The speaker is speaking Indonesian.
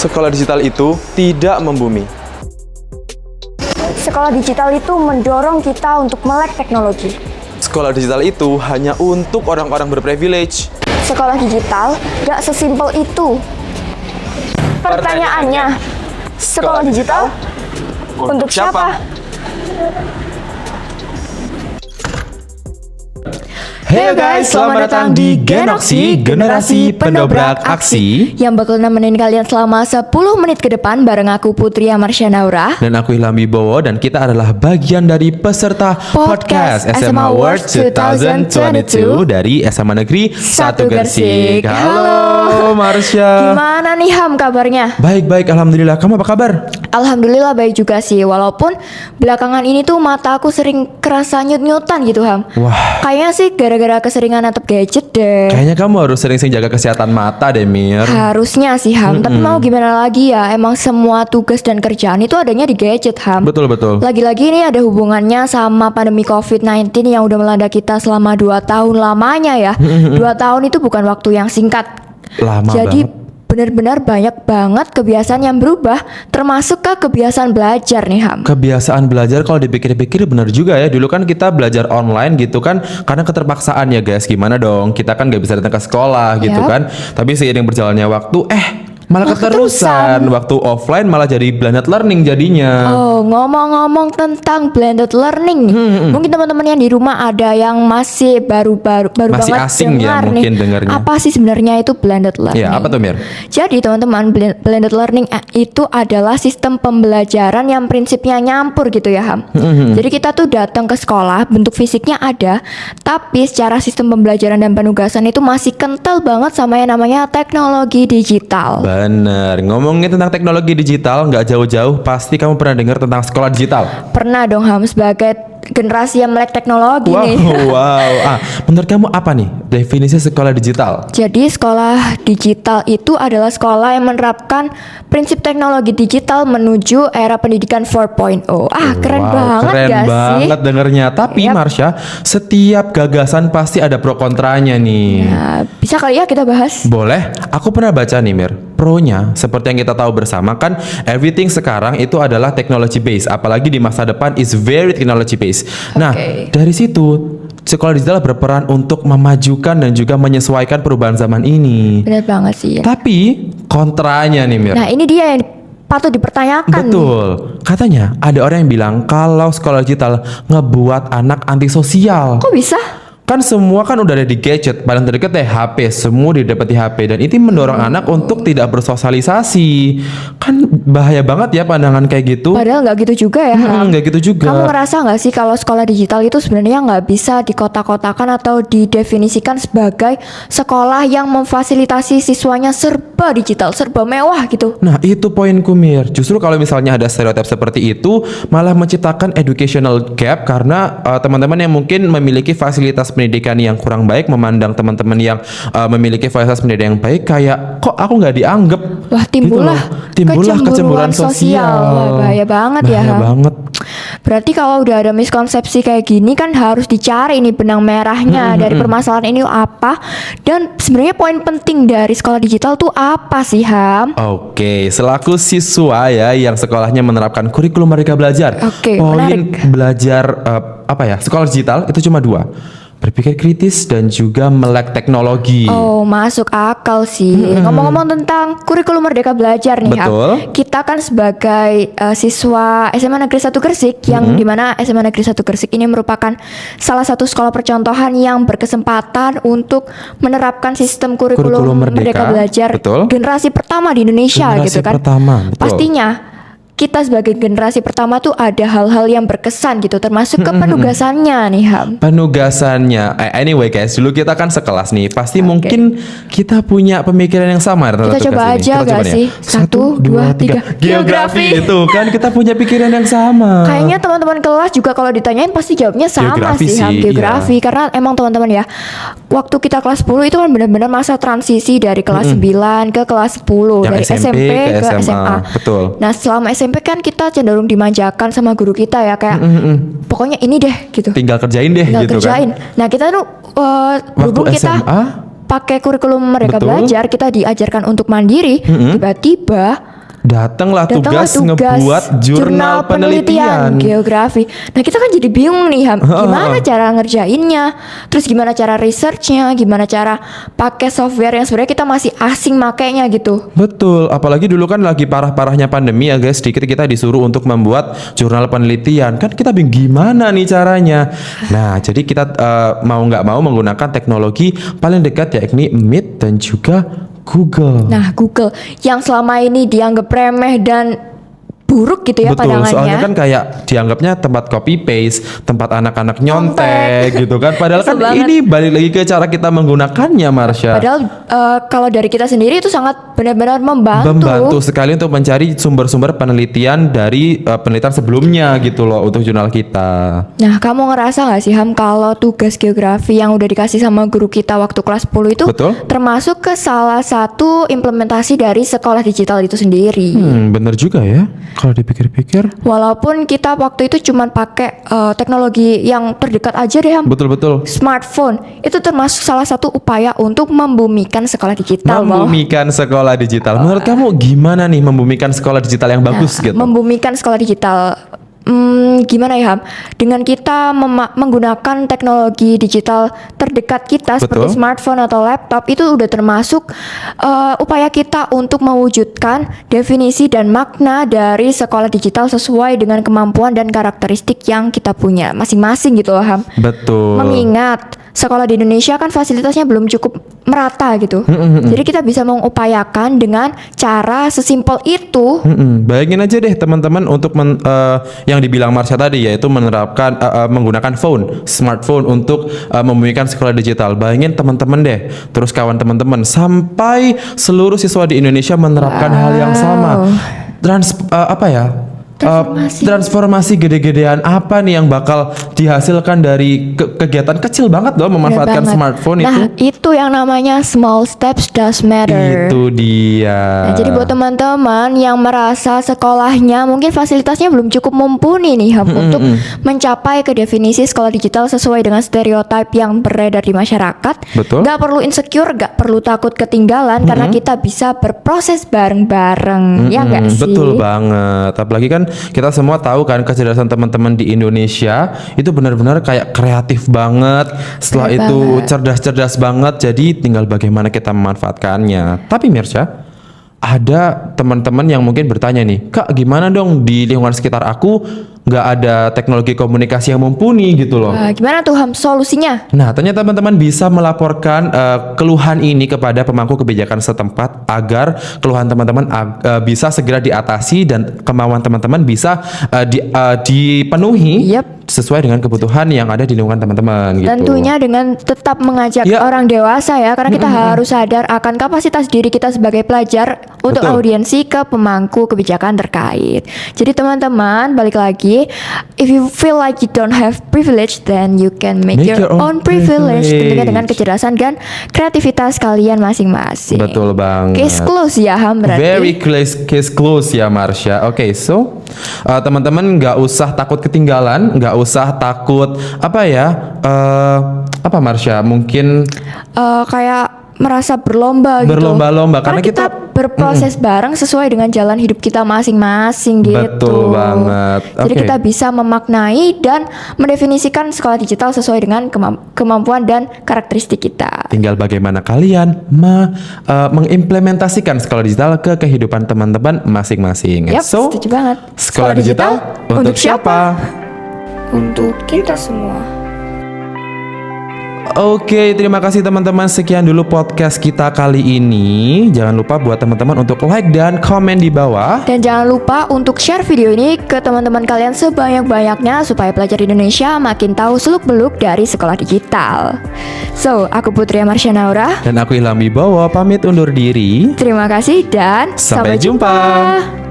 Sekolah digital itu tidak membumi. Sekolah digital itu mendorong kita untuk melek teknologi. Sekolah digital itu hanya untuk orang-orang berprivilege. Sekolah digital gak sesimpel itu. Pertanyaannya, sekolah digital untuk siapa? Hey guys, selamat datang di Genoksi, generasi pendobrak aksi, yang bakal nemenin kalian selama 10 menit ke depan bareng aku Putri Amarsya Naura. dan aku Ilham Wibowo, dan kita adalah bagian dari peserta podcast SMA Awards 2022 dari SMA Negeri 1 Gresik. Halo Marsha. Gimana nih Ham kabarnya? Baik-baik, alhamdulillah. Kamu apa kabar? Alhamdulillah baik juga sih, walaupun belakangan ini tuh mata aku sering kerasa nyut-nyutan gitu Ham. Wah, Kayaknya sih gara-gara keseringan natap gadget deh. kayaknya kamu harus sering-sering jaga kesehatan mata deh, Mir. Harusnya sih Ham, tapi mau gimana lagi ya, emang semua tugas dan kerjaan itu adanya di gadget Ham. Betul-betul. Lagi-lagi ini ada hubungannya sama pandemi COVID-19 yang udah melanda kita selama 2 tahun lamanya ya. 2 tahun itu bukan waktu yang singkat. Lama Jadi banget. benar-benar banyak banget kebiasaan yang berubah, termasuk ke kebiasaan belajar nih Ham. Kebiasaan belajar kalau dipikir-pikir benar juga ya. Dulu kan kita belajar online gitu kan karena keterpaksaan ya guys. Gimana dong? Kita kan gak bisa datang ke sekolah gitu Yap. kan. Tapi seiring berjalannya waktu malah keterusan. Waktu offline malah jadi blended learning jadinya. Oh, ngomong-ngomong tentang blended learning, mungkin teman-teman yang di rumah ada yang masih baru Masih banget asing ya dengar mungkin nih. dengarnya. Apa sih sebenarnya itu blended learning? Ya, apa tuh Mir? Jadi teman-teman, blended learning itu adalah sistem pembelajaran yang prinsipnya nyampur gitu ya Ham. Jadi kita tuh datang ke sekolah, bentuk fisiknya ada, tapi secara sistem pembelajaran dan penugasan itu masih kental banget sama yang namanya teknologi digital. Bener. Ngomongin tentang teknologi digital nggak jauh-jauh, pasti kamu pernah dengar tentang sekolah digital. Pernah dong Ham, sebagai generasi yang melek teknologi Wow, nih. wow. Menurut kamu apa nih definisi sekolah digital? Jadi sekolah digital itu adalah sekolah yang menerapkan prinsip teknologi digital menuju era pendidikan 4.0. Keren Wow, banget keren gak sih? banget dengernya. Tapi Yap. Marsha, setiap gagasan pasti ada pro kontranya nih. Nah, bisa kali ya kita bahas? Boleh? Aku pernah baca nih Mir. Pronya, seperti yang kita tahu bersama kan, everything sekarang itu adalah technology based. Apalagi di masa depan is very technology based. Nah, Oke. dari situ sekolah digital berperan untuk memajukan dan juga menyesuaikan perubahan zaman ini. Bener banget sih. Tapi kontranya nih Mir. Nah ini dia yang patut dipertanyakan. Betul. Katanya ada orang yang bilang kalau sekolah digital ngebuat anak antisosial. Kok bisa? Kan semua kan udah ada di gadget, paling terdekat ya HP, semua didapat di HP, dan itu mendorong anak untuk tidak bersosialisasi. Kan bahaya banget ya pandangan kayak gitu. Padahal nggak gitu juga ya Ham. Nggak gitu juga. Kamu ngerasa nggak sih kalau sekolah digital itu sebenarnya nggak bisa dikotak-kotakan atau didefinisikan sebagai sekolah yang memfasilitasi siswanya serba digital, serba mewah gitu? Nah itu poinku Mir. Justru kalau misalnya ada stereotip seperti itu malah menciptakan educational gap karena teman-teman yang mungkin memiliki fasilitas pendidikan yang kurang baik memandang teman-teman yang memiliki fasilitas pendidikan yang baik kayak kok aku nggak dianggap. Wah, timbullah kecemburuan sosial. Wah, bahaya banget ya. Bahaya Ham. banget. Berarti kalau udah ada miskonsepsi kayak gini kan harus dicari nih benang merahnya dari permasalahan ini apa, dan sebenarnya poin penting dari sekolah digital tuh apa sih Ham? Oke, selaku siswa ya yang sekolahnya menerapkan kurikulum Merdeka Belajar. Oke, poin menarik. belajar sekolah digital itu cuma 2. Berpikir kritis dan juga melek teknologi. Oh, masuk akal sih. Ngomong-ngomong tentang kurikulum Merdeka Belajar nih Ham. Betul. Kita kan sebagai siswa SMA Negeri 1 Gresik yang dimana SMA Negeri 1 Gresik ini merupakan salah satu sekolah percontohan yang berkesempatan untuk menerapkan sistem kurikulum Kurikulum Merdeka Merdeka. Belajar Betul. generasi pertama di Indonesia Generasi gitu kan. pertama, betul. Pastinya kita sebagai generasi pertama tuh ada hal-hal yang berkesan gitu, termasuk ke penugasannya nih Ham. Penugasannya, anyway guys, dulu kita kan sekelas nih, pasti mungkin kita punya pemikiran yang sama. Kita coba aja gak sih? 1, 2, 3. Geografi itu kan kita punya pikiran yang sama. Kayaknya teman-teman kelas juga kalau ditanyain pasti jawabnya sama Geografi sih Ham, sih, geografi. Karena emang teman-teman ya, waktu kita kelas 10 itu kan benar-benar masa transisi dari kelas 9 ke kelas 10, Yang dari SMP ke SMA. Betul. Nah selama SMP kan kita cenderung dimanjakan sama guru kita ya, kayak pokoknya ini deh gitu, Tinggal kerjain deh tinggal gitu kerjain. kan. Nah kita tuh berhubung Waktu kita SMA pakai kurikulum Merdeka Betul. Belajar, kita diajarkan untuk mandiri. Tiba-tiba datanglah tugas ngebuat jurnal penelitian geografi. Nah kita kan jadi bingung nih Ham, gimana cara ngerjainnya, terus gimana cara researchnya, gimana cara pakai software yang sebenarnya kita masih asing makainya gitu. Betul, apalagi dulu kan lagi parah-parahnya pandemi ya guys, sedikit kita disuruh untuk membuat jurnal penelitian. Kan kita bingung gimana nih caranya. Nah, jadi kita mau nggak mau menggunakan teknologi paling dekat yakni Meet dan juga Google. Nah Google yang selama ini dianggap remeh dan buruk gitu ya Betul, pandangannya. soalnya kan kayak dianggapnya tempat copy paste, tempat anak-anak nyontek gitu kan. Padahal kan ini balik lagi ke cara kita menggunakannya, Marsha. Padahal kalau dari kita sendiri itu sangat benar-benar membantu. Membantu sekali untuk mencari sumber-sumber penelitian dari penelitian sebelumnya gitu loh untuk jurnal kita. Nah, kamu ngerasa gak sih Ham kalau tugas geografi yang udah dikasih sama guru kita waktu kelas 10 itu Betul. termasuk ke salah satu implementasi dari sekolah digital itu sendiri? Bener juga ya kalau dipikir-pikir. Walaupun kita waktu itu cuman pakai teknologi yang terdekat aja deh Ham. Betul-betul. Smartphone itu termasuk salah satu upaya untuk membumikan sekolah digital. Membumikan sekolah digital. Menurut kamu gimana nih membumikan sekolah digital yang bagus gitu? Membumikan sekolah digital. Gimana ya Ham? Dengan kita menggunakan teknologi digital terdekat kita seperti smartphone atau laptop itu udah termasuk upaya kita untuk mewujudkan definisi dan makna dari sekolah digital sesuai dengan kemampuan dan karakteristik yang kita punya masing-masing gitu loh Ham. Betul. Mengingat sekolah di Indonesia kan fasilitasnya belum cukup merata gitu. Jadi kita bisa mengupayakan dengan cara sesimpel itu. Bayangin aja deh teman-teman untuk yang dibilang Marsha tadi yaitu menerapkan menggunakan smartphone untuk membumikan sekolah digital. Bayangin teman-teman deh, terus kawan teman-teman sampai seluruh siswa di Indonesia menerapkan hal yang sama. Transformasi gede-gedean apa nih yang bakal dihasilkan dari kegiatan kecil banget loh memanfaatkan smartphone itu. Nah, itu yang namanya small steps does matter. Itu dia. Nah, jadi buat teman-teman yang merasa sekolahnya mungkin fasilitasnya belum cukup mumpuni nih Ham, untuk mencapai ke definisi sekolah digital sesuai dengan stereotip yang beredar di masyarakat. Betul. Gak perlu insecure, gak perlu takut ketinggalan karena kita bisa berproses bareng-bareng. Ya gak sih? Betul banget. Apalagi kan kita semua tahu kan kecerdasan teman-teman di Indonesia itu benar-benar kayak kreatif banget. Setelah itu cerdas-cerdas banget. Jadi tinggal bagaimana kita memanfaatkannya. Tapi Mirsha, ada teman-teman yang mungkin bertanya nih, Kak gimana dong di lingkungan sekitar aku nggak ada teknologi komunikasi yang mumpuni gitu loh. Gimana tuh Ham solusinya? Nah, ternyata teman-teman bisa melaporkan keluhan ini kepada pemangku kebijakan setempat agar keluhan teman-teman bisa segera diatasi dan kemauan teman-teman bisa dipenuhi sesuai dengan kebutuhan yang ada di lingkungan teman-teman gitu. Tentunya dengan tetap mengajak orang dewasa ya, karena kita harus sadar akan kapasitas diri kita sebagai pelajar untuk audiensi ke pemangku kebijakan terkait. Jadi teman-teman, balik lagi, if you feel like you don't have privilege, then you can make your own privilege. Tentunya dengan kecerdasan dan kreativitas kalian masing-masing. Betul banget. Case close ya Ham berarti. Very case close ya Marsha. Oke, so teman-teman nggak usah takut ketinggalan, nggak usah takut apa Marsha? Mungkin kayak merasa berlomba gitu. Berlomba-lomba karena kita berproses bareng sesuai dengan jalan hidup kita masing-masing gitu. Betul banget. Jadi kita bisa memaknai dan mendefinisikan sekolah digital sesuai dengan kemampuan dan karakteristik kita. Tinggal bagaimana kalian mengimplementasikan sekolah digital ke kehidupan teman-teman masing-masing. So, setuju banget. Sekolah digital untuk siapa? Untuk kita semua. Oke, terima kasih teman-teman. Sekian dulu podcast kita kali ini. Jangan lupa buat teman-teman untuk like dan komen di bawah. Dan jangan lupa untuk share video ini ke teman-teman kalian sebanyak-banyaknya supaya pelajar Indonesia makin tahu seluk-beluk dari sekolah digital. So, aku Putri Marsha Naura. Dan aku Ilham Wibowo, pamit undur diri. Terima kasih dan sampai jumpa.